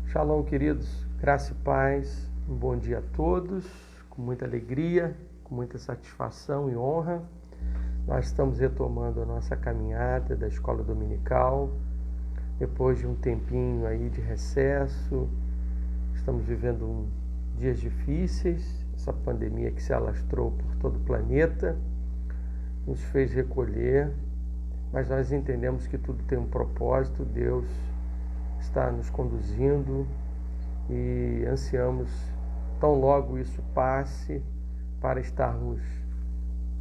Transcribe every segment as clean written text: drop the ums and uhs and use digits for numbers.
Shalom, queridos, graça e paz, um bom dia a todos, com muita alegria, com muita satisfação e honra. Nós estamos retomando a nossa caminhada da escola dominical, depois de um tempinho aí de recesso. Estamos vivendo dias difíceis, essa pandemia que se alastrou por todo o planeta, nos fez recolher, mas nós entendemos que tudo tem um propósito. Deus está nos conduzindo e ansiamos tão logo isso passe para estarmos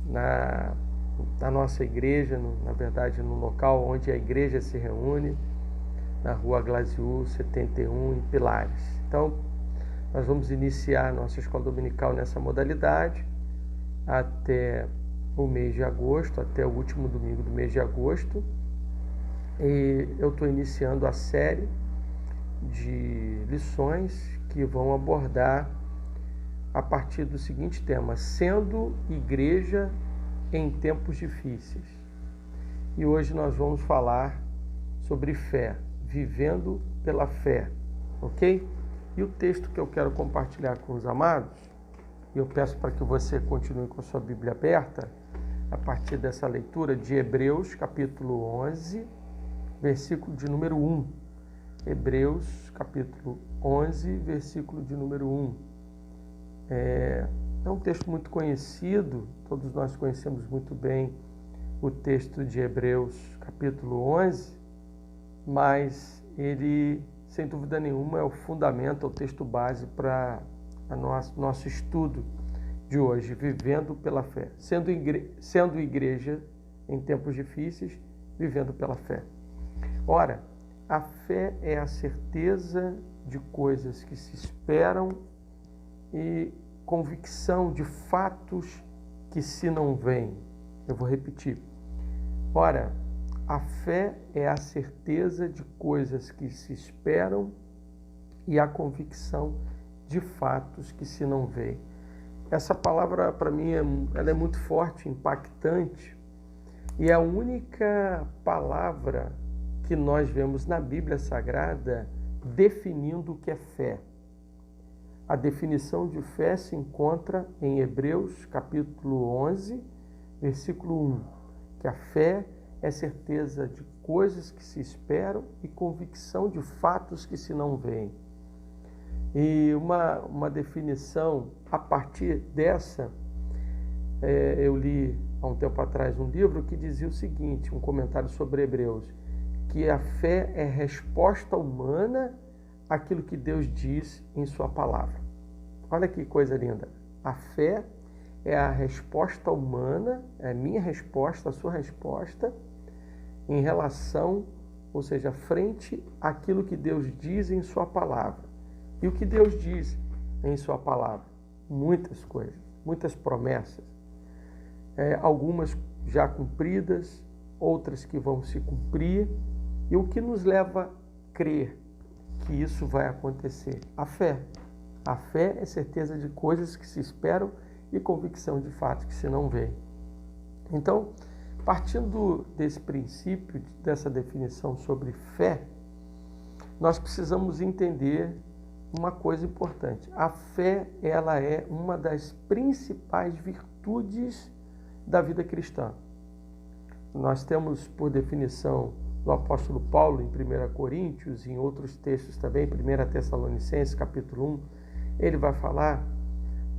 na nossa igreja, na verdade no local onde a igreja se reúne, na rua Glasiú 71 em Pilares. Então nós vamos iniciar a nossa escola dominical nessa modalidade até o mês de agosto, até o último domingo do mês de agosto. E eu estou iniciando a série de lições que vão abordar a partir do seguinte tema: sendo igreja em tempos difíceis. E hoje nós vamos falar sobre fé, vivendo pela fé, ok? E o texto que eu quero compartilhar com os amados, e eu peço para que você continue com a sua Bíblia aberta, a partir dessa leitura de Hebreus, capítulo 11, versículo de número 1. Hebreus, capítulo 11, versículo de número 1. É um texto muito conhecido, todos nós conhecemos muito bem o texto de Hebreus, capítulo 11, mas ele, sem dúvida nenhuma, é o fundamento, é o texto base para nosso estudo de hoje, vivendo pela fé, sendo igreja em tempos difíceis, vivendo pela fé. Ora, a fé é a certeza de coisas que se esperam e convicção de fatos que se não veem. Eu vou repetir. Ora, a fé é a certeza de coisas que se esperam e a convicção de fatos que se não veem. Essa palavra, para mim, ela é muito forte, impactante, e é a única palavra que nós vemos na Bíblia Sagrada definindo o que é fé. A definição de fé se encontra em Hebreus, capítulo 11, versículo 1, que a fé é certeza de coisas que se esperam e convicção de fatos que se não veem. E uma definição a partir dessa, eu li há um tempo atrás um livro que dizia o seguinte, um comentário sobre Hebreus, que a fé é resposta humana àquilo que Deus diz em sua palavra. Olha que coisa linda. A fé é a resposta humana, é a minha resposta, a sua resposta, em relação, ou seja, frente àquilo que Deus diz em sua palavra. E o que Deus diz em sua palavra? Muitas coisas, muitas promessas, algumas já cumpridas, outras que vão se cumprir. E o que nos leva a crer que isso vai acontecer? A fé. A fé é certeza de coisas que se esperam e convicção de fatos que se não veem. Então, partindo desse princípio, dessa definição sobre fé, nós precisamos entender uma coisa importante. A fé, ela é uma das principais virtudes da vida cristã. Nós temos, por definição, do apóstolo Paulo em 1 Coríntios, e em outros textos também, 1 Tessalonicenses, capítulo 1, ele vai falar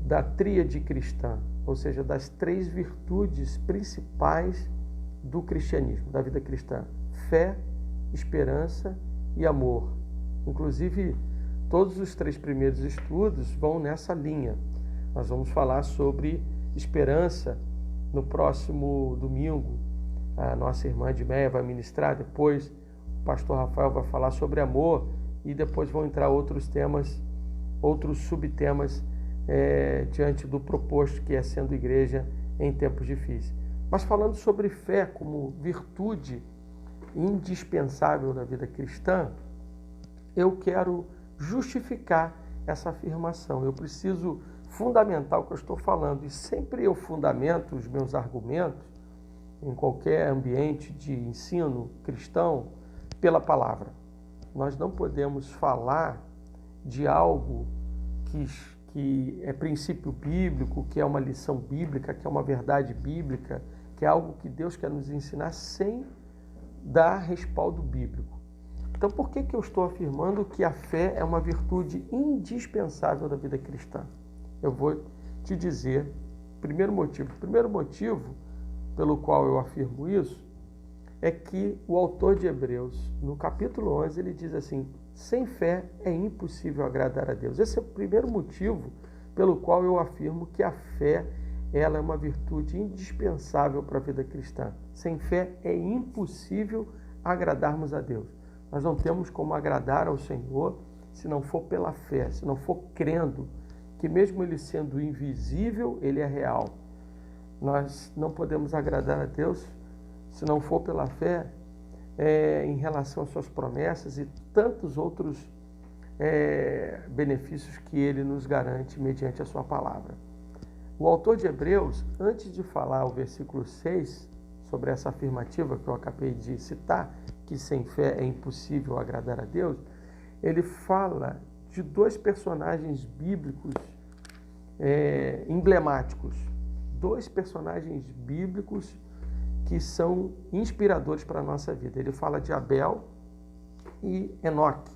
da tríade cristã, ou seja, das três virtudes principais do cristianismo, da vida cristã: fé, esperança e amor. Inclusive, todos os três primeiros estudos vão nessa linha. Nós vamos falar sobre esperança no próximo domingo. A nossa irmã Edmeia vai ministrar, depois o pastor Rafael vai falar sobre amor, e depois vão entrar outros temas, outros subtemas diante do proposto que é sendo igreja em tempos difíceis. Mas falando sobre fé como virtude indispensável da vida cristã, eu quero justificar essa afirmação. Eu preciso fundamentar o que eu estou falando, e sempre eu fundamento os meus argumentos em qualquer ambiente de ensino cristão pela palavra. Nós não podemos falar de algo que é princípio bíblico, que é uma lição bíblica, que é uma verdade bíblica, que é algo que Deus quer nos ensinar sem dar respaldo bíblico. Então, por que eu estou afirmando que a fé é uma virtude indispensável da vida cristã? Eu vou te dizer o primeiro motivo. O primeiro motivo pelo qual eu afirmo isso é que o autor de Hebreus, no capítulo 11, ele diz assim: sem fé é impossível agradar a Deus. Esse é o primeiro motivo pelo qual eu afirmo que a fé ela é uma virtude indispensável para a vida cristã. Sem fé é impossível agradarmos a Deus. Nós não temos como agradar ao Senhor se não for pela fé, se não for crendo que mesmo Ele sendo invisível, Ele é real. Nós não podemos agradar a Deus se não for pela fé em relação às suas promessas e tantos outros benefícios que Ele nos garante mediante a sua palavra. O autor de Hebreus, antes de falar o versículo 6, sobre essa afirmativa que eu acabei de citar, que sem fé é impossível agradar a Deus, ele fala de dois personagens bíblicos emblemáticos, dois personagens bíblicos que são inspiradores para a nossa vida. Ele fala de Abel e Enoque.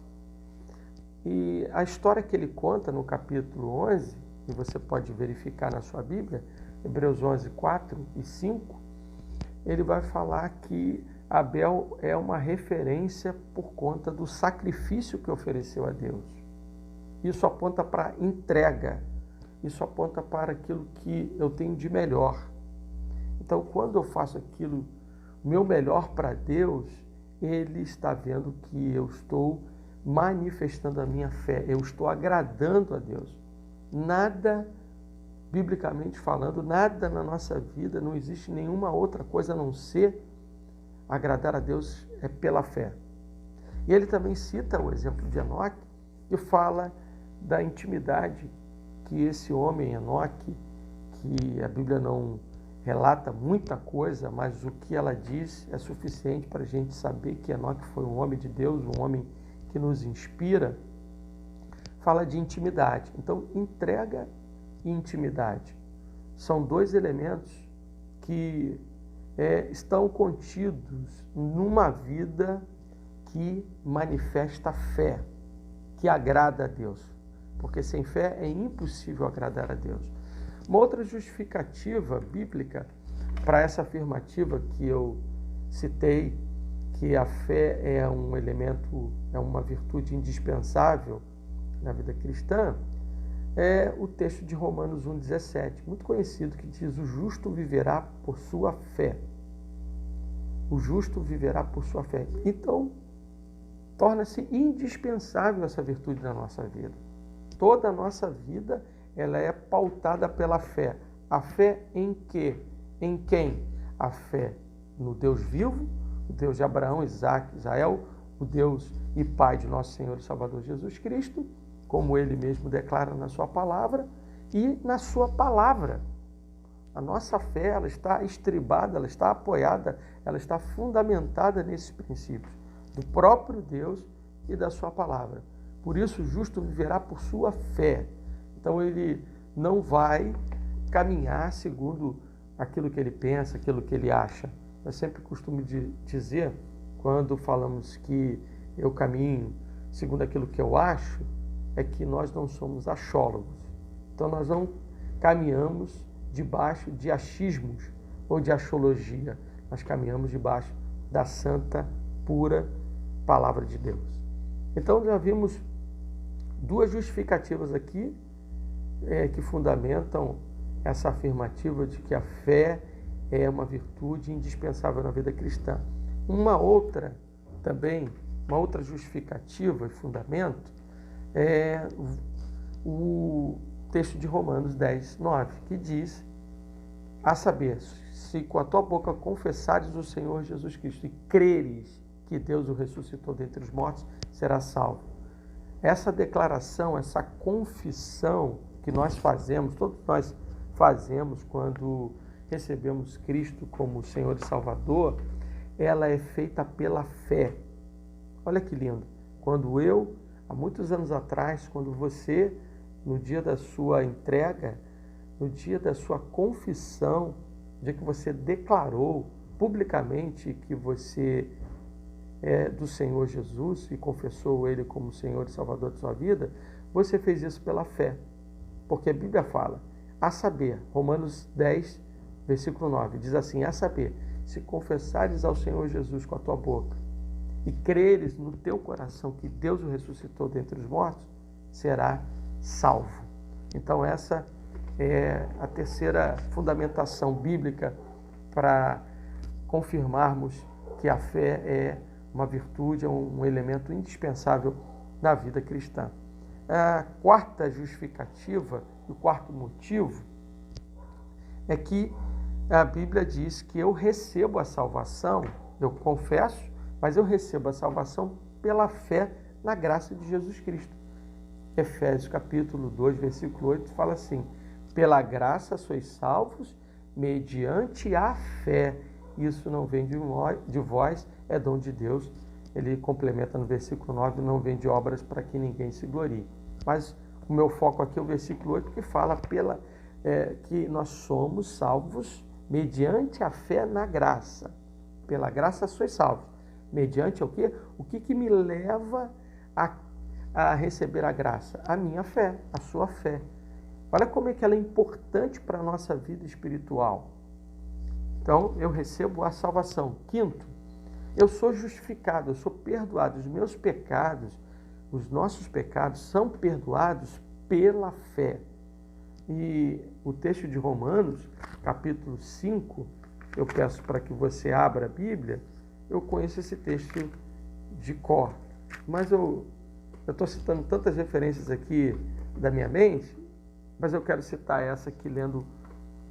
E a história que ele conta no capítulo 11, e você pode verificar na sua Bíblia, Hebreus 11, 4 e 5, ele vai falar que Abel é uma referência por conta do sacrifício que ofereceu a Deus. Isso aponta para entrega, isso aponta para aquilo que eu tenho de melhor. Então, quando eu faço aquilo, meu melhor para Deus, Ele está vendo que eu estou manifestando a minha fé, eu estou agradando a Deus. Nada, biblicamente falando, nada na nossa vida, não existe nenhuma outra coisa a não ser agradar a Deus pela fé. E ele também cita o exemplo de Enoque e fala da intimidade que esse homem Enoque, que a Bíblia não relata muita coisa, mas o que ela diz é suficiente para a gente saber que Enoque foi um homem de Deus, um homem que nos inspira. Fala de intimidade. Então, entrega e intimidade são dois elementos que estão contidos numa vida que manifesta fé, que agrada a Deus. Porque sem fé é impossível agradar a Deus. Uma outra justificativa bíblica para essa afirmativa que eu citei, que a fé é um elemento, é uma virtude indispensável na vida cristã, é o texto de Romanos 1,17, muito conhecido, que diz: o justo viverá por sua fé. O justo viverá por sua fé. Então, torna-se indispensável essa virtude na nossa vida. Toda a nossa vida ela é pautada pela fé. A fé em quê? Em quem? A fé no Deus vivo, o Deus de Abraão, Isaac, Israel, o Deus e Pai de nosso Senhor e Salvador Jesus Cristo, como Ele mesmo declara na sua palavra, e na sua palavra. A nossa fé ela está estribada, ela está apoiada, ela está fundamentada nesses princípios do próprio Deus e da sua palavra. Por isso, o justo viverá por sua fé. Então, ele não vai caminhar segundo aquilo que ele pensa, aquilo que ele acha. Eu sempre costumo dizer, quando falamos que eu caminho segundo aquilo que eu acho, é que nós não somos achólogos. Então, nós não caminhamos debaixo de achismos ou de achologia. Nós caminhamos debaixo da santa, pura palavra de Deus. Então, já vimos duas justificativas aqui que fundamentam essa afirmativa de que a fé é uma virtude indispensável na vida cristã. Uma outra justificativa e fundamento é o texto de Romanos 10, 9, que diz: a saber, se com a tua boca confessares o Senhor Jesus Cristo e creres que Deus o ressuscitou dentre os mortos, serás salvo. Essa declaração, essa confissão que nós fazemos, todos nós fazemos quando recebemos Cristo como Senhor e Salvador, ela é feita pela fé. Olha que lindo. Quando eu há muitos anos atrás, quando você, no dia da sua entrega, no dia da sua confissão, no dia que você declarou publicamente que você é do Senhor Jesus e confessou Ele como Senhor e Salvador de sua vida, você fez isso pela fé. Porque a Bíblia fala, a saber, Romanos 10, versículo 9, diz assim, a saber, se confessares ao Senhor Jesus com a tua boca e creres no teu coração que Deus o ressuscitou dentre os mortos, será salvo. Então essa é a terceira fundamentação bíblica para confirmarmos que a fé é uma virtude, é um elemento indispensável na vida cristã. A quarta justificativa, o quarto motivo, é que a Bíblia diz que eu recebo a salvação, eu confesso, mas eu recebo a salvação pela fé na graça de Jesus Cristo. Efésios capítulo 2, versículo 8, fala assim, pela graça sois salvos, mediante a fé. Isso não vem de vós, é dom de Deus. Ele complementa no versículo 9, não vem de obras para que ninguém se glorie. Mas o meu foco aqui é o versículo 8, que fala que nós somos salvos mediante a fé na graça. Pela graça sois salvos. Mediante o quê? O que me leva a receber a graça? A minha fé, a sua fé. Olha como é que ela é importante para a nossa vida espiritual. Então, eu recebo a salvação. Quinto, eu sou justificado, eu sou perdoado. Os meus pecados, os nossos pecados são perdoados pela fé. E o texto de Romanos, capítulo 5, eu peço para que você abra a Bíblia, eu conheço esse texto de cor. Mas eu estou citando tantas referências aqui da minha mente, mas eu quero citar essa aqui lendo o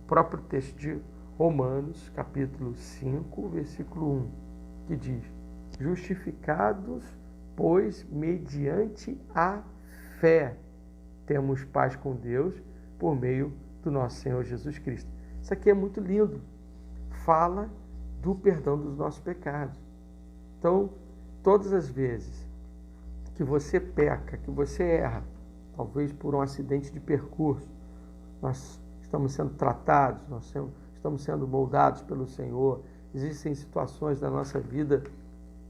próprio texto de Romanos, capítulo 5, versículo 1, que diz, justificados, pois, mediante a fé, temos paz com Deus por meio do nosso Senhor Jesus Cristo. Isso aqui é muito lindo. Fala do perdão dos nossos pecados. Então, todas as vezes que você peca, que você erra, talvez por um acidente de percurso, nós estamos sendo tratados, nós estamos sendo moldados pelo Senhor. Existem situações da nossa vida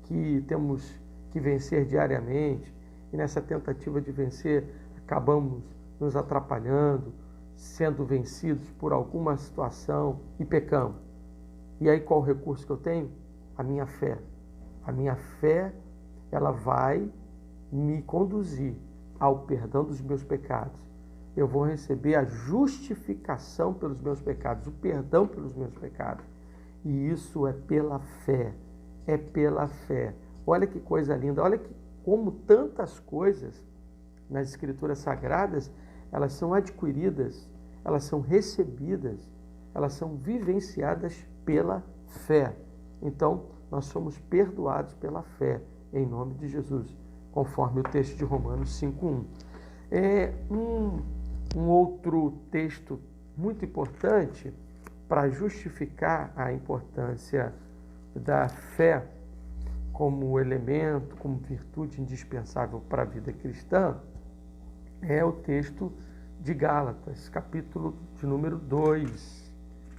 que temos que vencer diariamente, e nessa tentativa de vencer, acabamos nos atrapalhando, sendo vencidos por alguma situação e pecamos. E aí qual o recurso que eu tenho? A minha fé. A minha fé, ela vai me conduzir ao perdão dos meus pecados. Eu vou receber a justificação pelos meus pecados, o perdão pelos meus pecados. E isso é pela fé. É pela fé. Olha que coisa linda. Olha como tantas coisas nas Escrituras Sagradas, elas são adquiridas, elas são recebidas, elas são vivenciadas pela fé. Então, nós somos perdoados pela fé, em nome de Jesus, conforme o texto de Romanos 5:1. Um outro texto muito importante para justificar a importância da fé como elemento, como virtude indispensável para a vida cristã, é o texto de Gálatas, capítulo de número 2.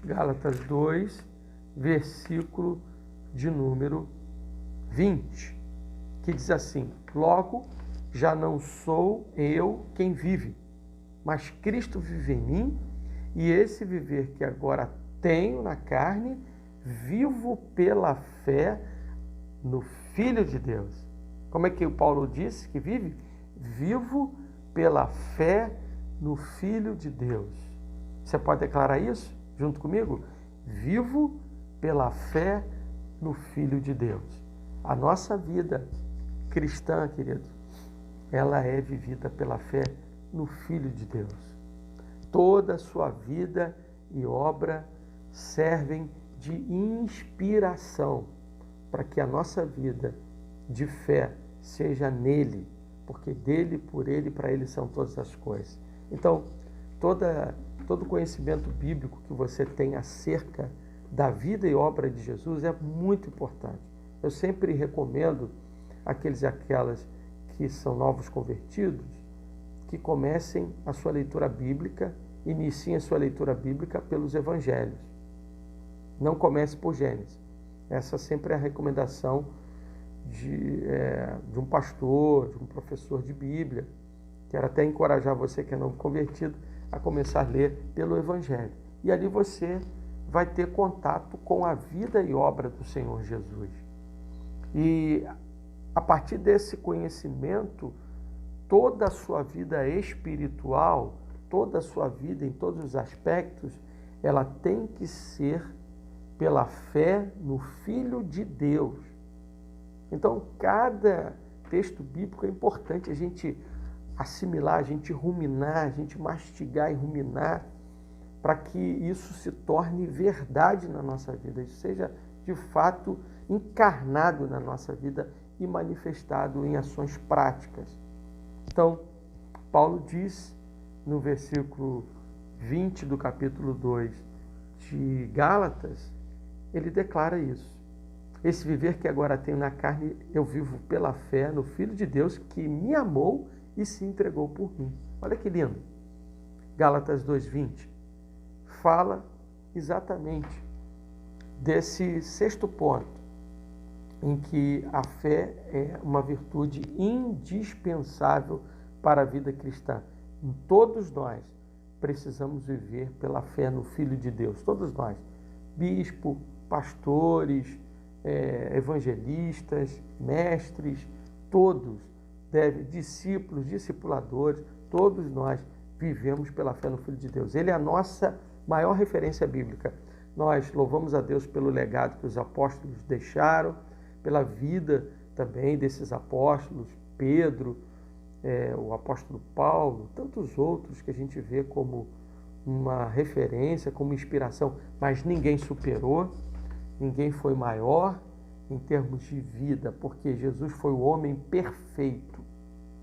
Gálatas 2, versículo de número 20, que diz assim, logo, já não sou eu quem vive, mas Cristo vive em mim, e esse viver que agora tenho na carne, vivo pela fé no Filho de Deus. Como é que o Paulo disse que vive? Vivo pela fé no Filho de Deus. Você pode declarar isso junto comigo? Vivo pela fé no Filho de Deus. A nossa vida cristã, querido, ela é vivida pela fé no Filho de Deus. Toda a sua vida e obra servem de inspiração para que a nossa vida de fé seja nele, porque dele, por ele, para ele são todas as coisas. Então, todo conhecimento bíblico que você tem acerca da vida e obra de Jesus é muito importante. Eu sempre recomendo aqueles e aquelas que são novos convertidos, que comecem a sua leitura bíblica, iniciem a sua leitura bíblica pelos evangelhos. Não comece por Gênesis. Essa sempre é a recomendação de um pastor, de um professor de Bíblia. Quero até encorajar você que é novo convertido a começar a ler pelo evangelho. E ali você vai ter contato com a vida e obra do Senhor Jesus. E a partir desse conhecimento, toda a sua vida espiritual, toda a sua vida em todos os aspectos, ela tem que ser pela fé no Filho de Deus. Então, cada texto bíblico é importante a gente assimilar, a gente ruminar, a gente mastigar e ruminar, para que isso se torne verdade na nossa vida, isso seja de fato encarnado na nossa vida e manifestado em ações práticas. Então, Paulo diz no versículo 20 do capítulo 2 de Gálatas, ele declara isso. Esse viver que agora tenho na carne, eu vivo pela fé no Filho de Deus que me amou e se entregou por mim. Olha que lindo. Gálatas 2:20 fala exatamente desse sexto ponto, em que a fé é uma virtude indispensável para a vida cristã. Todos nós precisamos viver pela fé no Filho de Deus. Todos nós. Bispo, pastores, evangelistas, mestres, todos discípulos, discipuladores, todos nós vivemos pela fé no Filho de Deus. Ele é a nossa maior referência bíblica. Nós louvamos a Deus pelo legado que os apóstolos deixaram, pela vida também desses apóstolos, Pedro, o apóstolo Paulo, tantos outros que a gente vê como uma referência, como inspiração, mas ninguém superou, ninguém foi maior em termos de vida, porque Jesus foi o homem perfeito.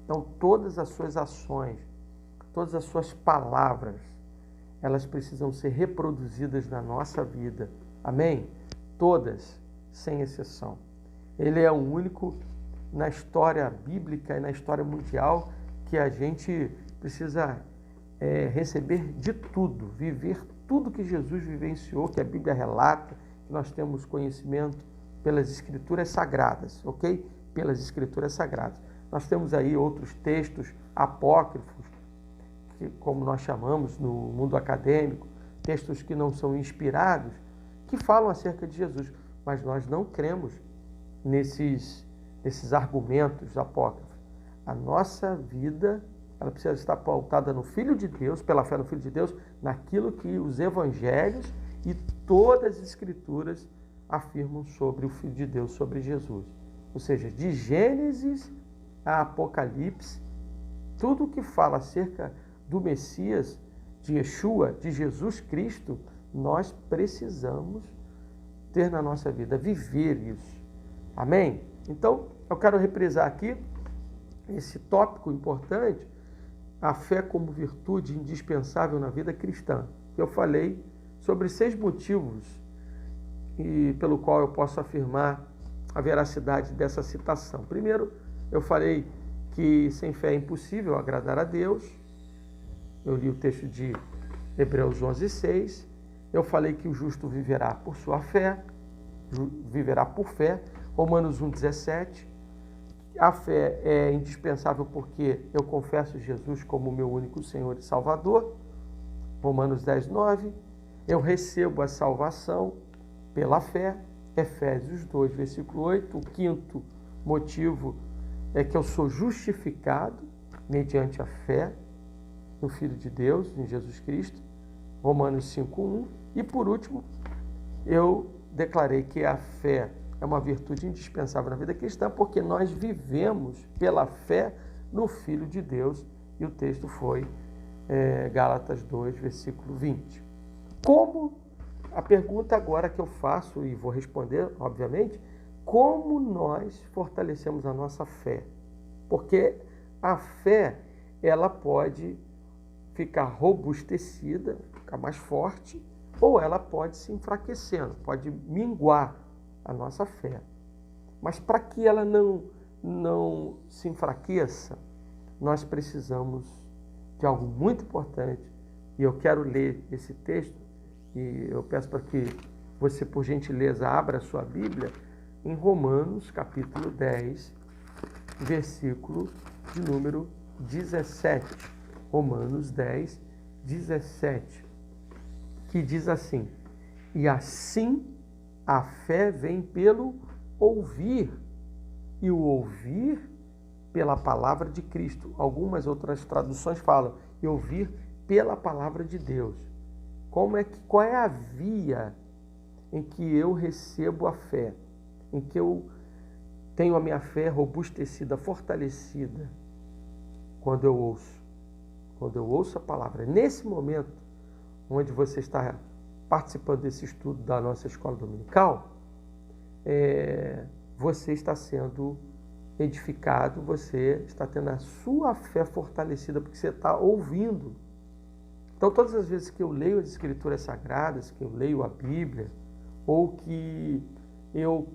Então, todas as suas ações, todas as suas palavras, elas precisam ser reproduzidas na nossa vida. Amém? Todas, sem exceção. Ele é o único na história bíblica e na história mundial que a gente precisa receber de tudo, viver tudo que Jesus vivenciou, que a Bíblia relata, que nós temos conhecimento pelas Escrituras Sagradas, ok? Pelas Escrituras Sagradas. Nós temos aí outros textos apócrifos, que, como nós chamamos no mundo acadêmico, textos que não são inspirados, que falam acerca de Jesus, mas nós não cremos nesses argumentos apócrifos. A nossa vida, ela precisa estar pautada no Filho de Deus, pela fé no Filho de Deus, naquilo que os evangelhos e todas as Escrituras afirmam sobre o Filho de Deus, sobre Jesus. Ou seja, de Gênesis a Apocalipse, tudo que fala acerca do Messias, de Yeshua, de Jesus Cristo, nós precisamos ter na nossa vida, viver isso. Amém? Então, eu quero reprisar aqui esse tópico importante, a fé como virtude indispensável na vida cristã. Eu falei sobre 6 motivos pelo qual eu posso afirmar a veracidade dessa citação. Primeiro, eu falei que sem fé é impossível agradar a Deus. Eu li o texto de Hebreus 11:6. Eu falei que o justo viverá por sua fé, viverá por fé. Romanos 1:17. A fé é indispensável porque eu confesso Jesus como meu único Senhor e Salvador. Romanos 10:9. Eu recebo a salvação pela fé. Efésios 2, versículo 8. O quinto motivo é que eu sou justificado mediante a fé no Filho de Deus, em Jesus Cristo. Romanos 5:1. E por último, eu declarei que a fé é uma virtude indispensável na vida cristã, porque nós vivemos pela fé no Filho de Deus. E o texto foi Gálatas 2, versículo 20. A pergunta agora que eu faço, e vou responder, obviamente, como nós fortalecemos a nossa fé? Porque a fé, ela pode ficar robustecida, ficar mais forte, ou ela pode se enfraquecendo, pode minguar a nossa fé. Mas para que ela não não se enfraqueça, nós precisamos de algo muito importante. E eu quero ler esse texto, e eu peço para que você, por gentileza, abra a sua Bíblia em Romanos, capítulo 10, versículo de número 17. Romanos 10, 17, que diz assim: e assim a fé vem pelo ouvir, e o ouvir pela palavra de Cristo. Algumas outras traduções falam e ouvir pela palavra de Deus. Qual é a via em que eu recebo a fé, em que eu tenho a minha fé robustecida, fortalecida? Quando eu ouço a palavra. Nesse momento, onde você está participando desse estudo da nossa escola dominical, você está sendo edificado, você está tendo a sua fé fortalecida, porque você está ouvindo. Então, todas as vezes que eu leio as Escrituras Sagradas, que eu leio a Bíblia, ou que eu,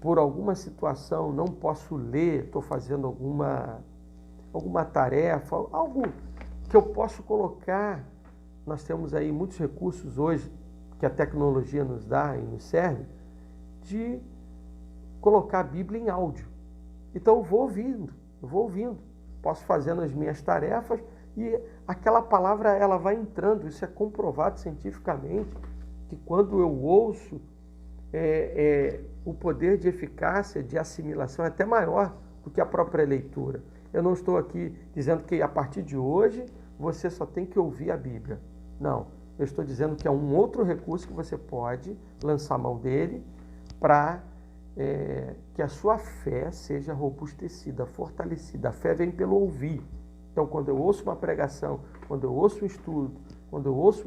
por alguma situação, não posso ler, estou fazendo alguma tarefa, algo que eu posso colocar. Nós temos aí muitos recursos hoje que a tecnologia nos dá e nos serve, de colocar a Bíblia em áudio. Então eu vou ouvindo, posso fazendo as minhas tarefas e aquela palavra ela vai entrando. Isso é comprovado cientificamente, que quando eu ouço, o poder de eficácia, de assimilação é até maior do que a própria leitura. Eu não estou aqui dizendo que a partir de hoje você só tem que ouvir a Bíblia. Não, eu estou dizendo que é um outro recurso que você pode lançar mão dele para que a sua fé seja robustecida, fortalecida. A fé vem pelo ouvir. Então, quando eu ouço uma pregação, quando eu ouço um estudo, quando eu ouço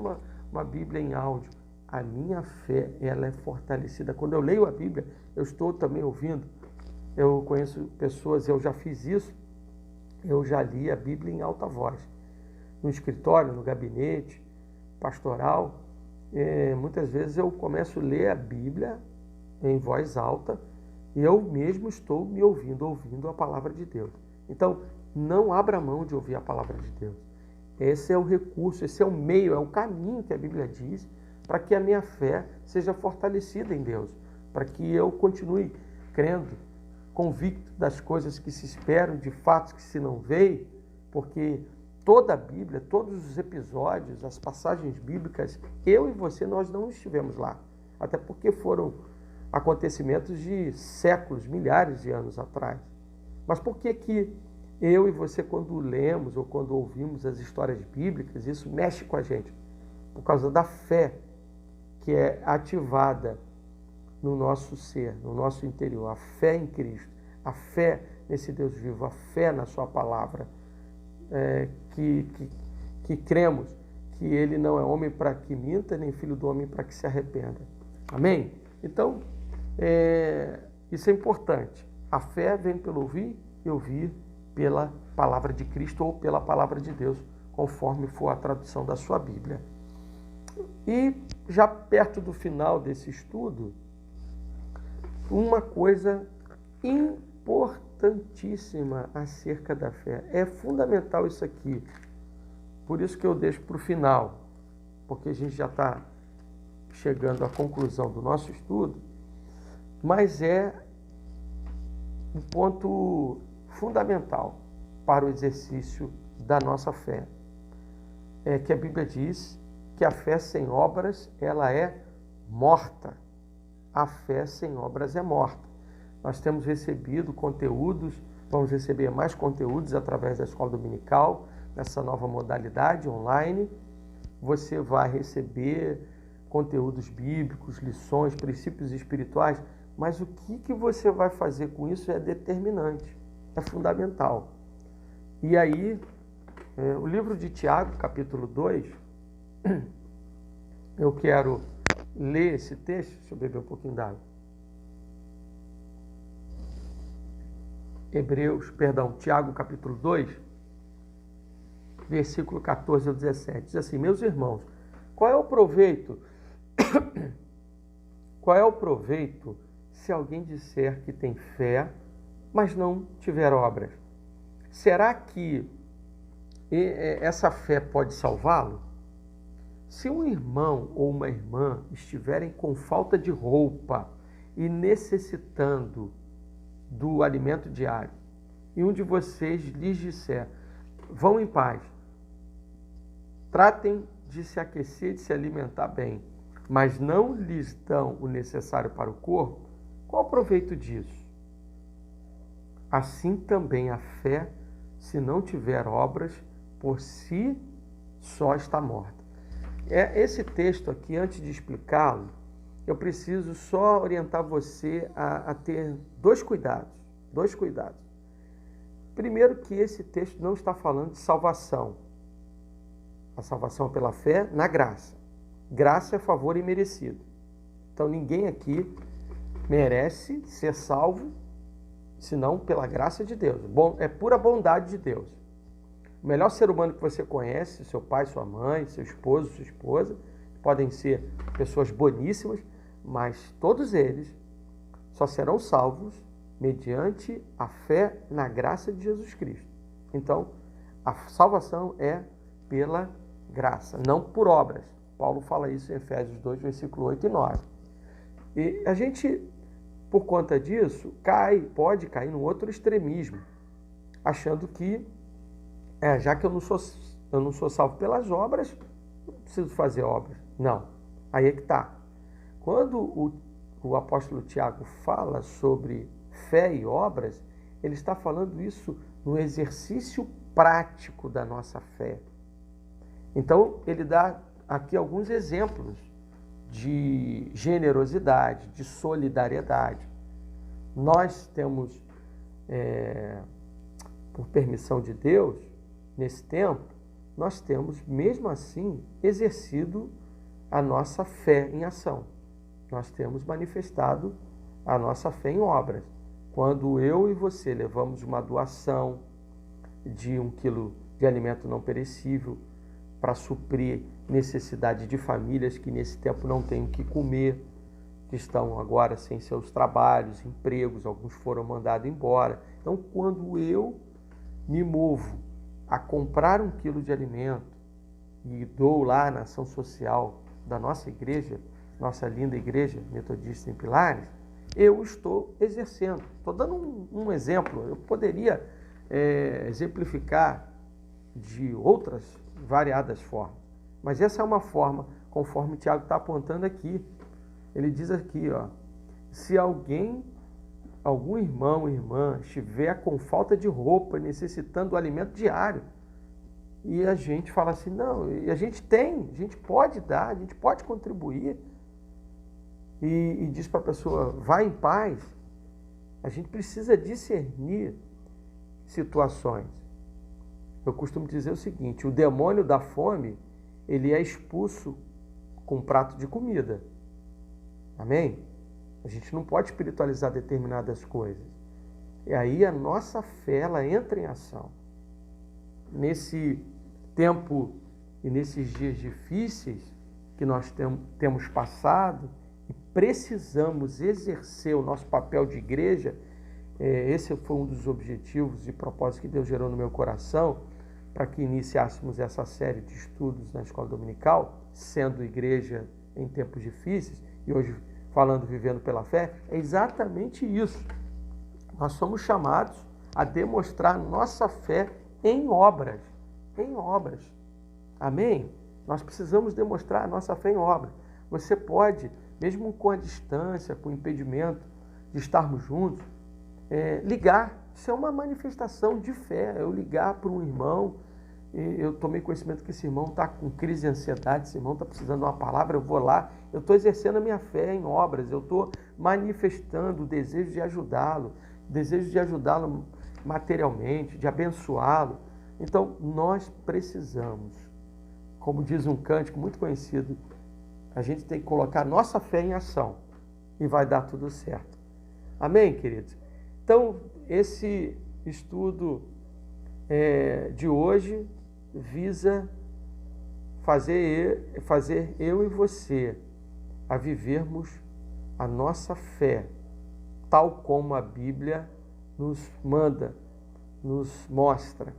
uma Bíblia em áudio, a minha fé ela é fortalecida. Quando eu leio a Bíblia, eu estou também ouvindo. Eu conheço pessoas, eu já fiz isso, eu já li a Bíblia em alta voz. No escritório, no gabinete pastoral, muitas vezes eu começo a ler a Bíblia em voz alta e eu mesmo estou me ouvindo a palavra de Deus. Então, não abra mão de ouvir a palavra de Deus. Esse é o recurso, esse é o meio, é o caminho que a Bíblia diz para que a minha fé seja fortalecida em Deus, para que eu continue crendo, convicto das coisas que se esperam, de fatos que se não veem, porque toda a Bíblia, todos os episódios, as passagens bíblicas, eu e você, nós não estivemos lá. Até porque foram acontecimentos de séculos, milhares de anos atrás. Mas por que eu e você, quando lemos ou quando ouvimos as histórias bíblicas, isso mexe com a gente? Por causa da fé que é ativada no nosso ser, no nosso interior. A fé em Cristo, a fé nesse Deus vivo, a fé na sua palavra, que cremos que Ele não é homem para que minta, nem filho do homem para que se arrependa. Amém? Então, isso é importante. A fé vem pelo ouvir e ouvir pela palavra de Cristo ou pela palavra de Deus, conforme for a tradução da sua Bíblia. E já perto do final desse estudo, uma coisa importantíssima acerca da fé. É fundamental isso aqui. Por isso que eu deixo para o final, porque a gente já está chegando à conclusão do nosso estudo, mas é um ponto fundamental para o exercício da nossa fé. É que a Bíblia diz que a fé sem obras, ela é morta. A fé sem obras é morta. Nós temos recebido conteúdos, vamos receber mais conteúdos através da escola dominical, nessa nova modalidade online. Você vai receber conteúdos bíblicos, lições, princípios espirituais, mas o que você vai fazer com isso é determinante, é fundamental. E aí, o livro de Tiago, capítulo 2, eu quero ler esse texto. Deixa eu beber um pouquinho d'água. Tiago, capítulo 2, versículo 14 ao 17. Diz assim: meus irmãos, qual é o proveito? Qual é o proveito se alguém disser que tem fé, mas não tiver obras, será que essa fé pode salvá-lo? Se um irmão ou uma irmã estiverem com falta de roupa e necessitando do alimento diário, e um de vocês lhes disser: vão em paz, tratem de se aquecer, de se alimentar bem, mas não lhes dão o necessário para o corpo, qual o proveito disso? Assim também a fé, se não tiver obras, por si só está morta. Esse texto aqui, antes de explicá-lo, eu preciso só orientar você a ter dois cuidados. Primeiro, que esse texto não está falando de salvação. A salvação é pela fé na graça. Graça é favor imerecido. Então ninguém aqui merece ser salvo, senão pela graça de Deus. Bom, é pura bondade de Deus. O melhor ser humano que você conhece, seu pai, sua mãe, seu esposo, sua esposa, podem ser pessoas boníssimas, mas todos eles só serão salvos mediante a fé na graça de Jesus Cristo. Então, a salvação é pela graça, não por obras. Paulo fala isso em Efésios 2, versículo 8 e 9. E a gente, por conta disso, pode cair num outro extremismo, achando que já que eu não sou salvo pelas obras, não preciso fazer obras. Não, aí é que está. Quando o apóstolo Tiago fala sobre fé e obras, ele está falando isso no exercício prático da nossa fé. Então, ele dá aqui alguns exemplos de generosidade, de solidariedade. Nós temos, por permissão de Deus, nesse tempo, nós temos, mesmo assim, exercido a nossa fé em ação. Nós temos manifestado a nossa fé em obras. Quando eu e você levamos uma doação de 1 quilo de alimento não perecível para suprir necessidade de famílias que nesse tempo não têm o que comer, que estão agora sem seus trabalhos, empregos, alguns foram mandados embora. Então, quando eu me movo a comprar 1 quilo de alimento e dou lá na ação social da nossa igreja, nossa linda igreja metodista em Pilares, eu estou exercendo. Estou dando um exemplo. Eu poderia exemplificar de outras variadas formas, mas essa é uma forma, conforme o Tiago está apontando aqui. Ele diz aqui, se algum irmão ou irmã estiver com falta de roupa, necessitando do alimento diário, e a gente fala assim, não, e a gente pode dar, a gente pode contribuir, e diz para a pessoa, vá em paz, a gente precisa discernir situações. Eu costumo dizer o seguinte, o demônio da fome, ele é expulso com um prato de comida. Amém? A gente não pode espiritualizar determinadas coisas. E aí a nossa fé, ela entra em ação. Nesse tempo e nesses dias difíceis que nós temos passado e precisamos exercer o nosso papel de igreja, esse foi um dos objetivos e propósitos que Deus gerou no meu coração para que iniciássemos essa série de estudos na escola dominical, sendo igreja em tempos difíceis, e hoje falando vivendo pela fé, é exatamente isso. Nós somos chamados a demonstrar nossa fé em obras. Em obras. Amém? Nós precisamos demonstrar a nossa fé em obras. Você pode, mesmo com a distância, com o impedimento de estarmos juntos, ligar. Isso é uma manifestação de fé. Eu ligar para um irmão, eu tomei conhecimento que esse irmão está com crise de ansiedade, esse irmão está precisando de uma palavra, eu vou lá, eu estou exercendo a minha fé em obras, eu estou manifestando o desejo de ajudá-lo, materialmente, de abençoá-lo. Então, nós precisamos, como diz um cântico muito conhecido, a gente tem que colocar nossa fé em ação e vai dar tudo certo. Amém, queridos? Então, esse estudo de hoje visa fazer eu e você a vivermos a nossa fé, tal como a Bíblia nos manda, nos mostra.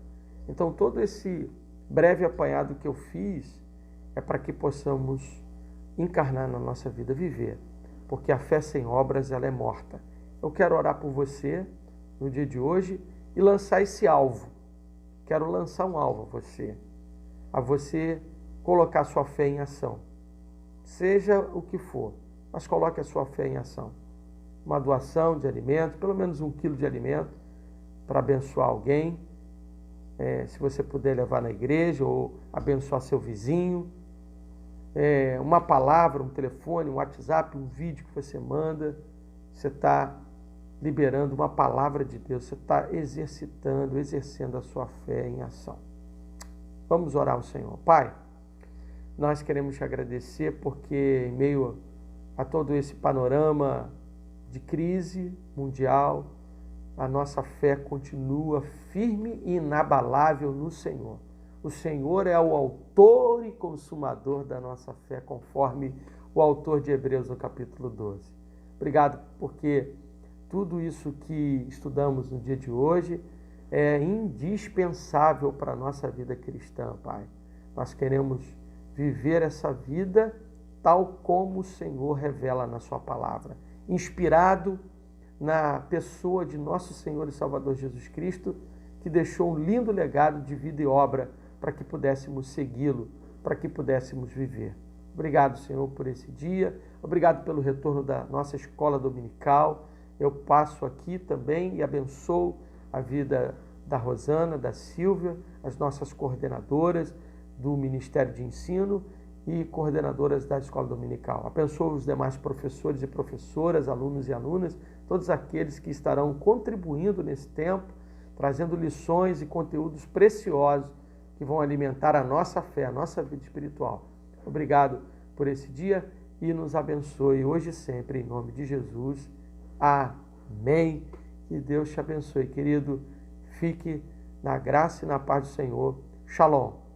Então, todo esse breve apanhado que eu fiz é para que possamos encarnar na nossa vida, viver, porque a fé sem obras, ela é morta. Eu quero orar por você no dia de hoje e lançar esse alvo. Quero lançar um alvo a você colocar sua fé em ação. Seja o que for, mas coloque a sua fé em ação. Uma doação de alimento, pelo menos 1 quilo de alimento, para abençoar alguém. Se você puder levar na igreja ou abençoar seu vizinho. Uma palavra, um telefone, um WhatsApp, um vídeo que você manda. Você está liberando uma palavra de Deus. Você está exercendo a sua fé em ação. Vamos orar ao Senhor. Pai, nós queremos te agradecer porque em meio a todo esse panorama de crise mundial, a nossa fé continua firme e inabalável no Senhor. O Senhor é o autor e consumador da nossa fé, conforme o autor de Hebreus no capítulo 12. Obrigado porque tudo isso que estudamos no dia de hoje é indispensável para a nossa vida cristã, Pai. Nós queremos viver essa vida tal como o Senhor revela na sua palavra, inspirado na pessoa de nosso Senhor e Salvador Jesus Cristo, que deixou um lindo legado de vida e obra para que pudéssemos segui-lo, para que pudéssemos viver. Obrigado, Senhor, por esse dia. Obrigado pelo retorno da nossa escola dominical. Eu passo aqui também e abençoo a vida da Rosana, da Silvia, as nossas coordenadoras do Ministério de Ensino e coordenadoras da escola dominical. Abençoo os demais professores e professoras, alunos e alunas, todos aqueles que estarão contribuindo nesse tempo, trazendo lições e conteúdos preciosos que vão alimentar a nossa fé, a nossa vida espiritual. Obrigado por esse dia e nos abençoe hoje e sempre, em nome de Jesus. Amém. Que Deus te abençoe, querido. Fique na graça e na paz do Senhor. Shalom.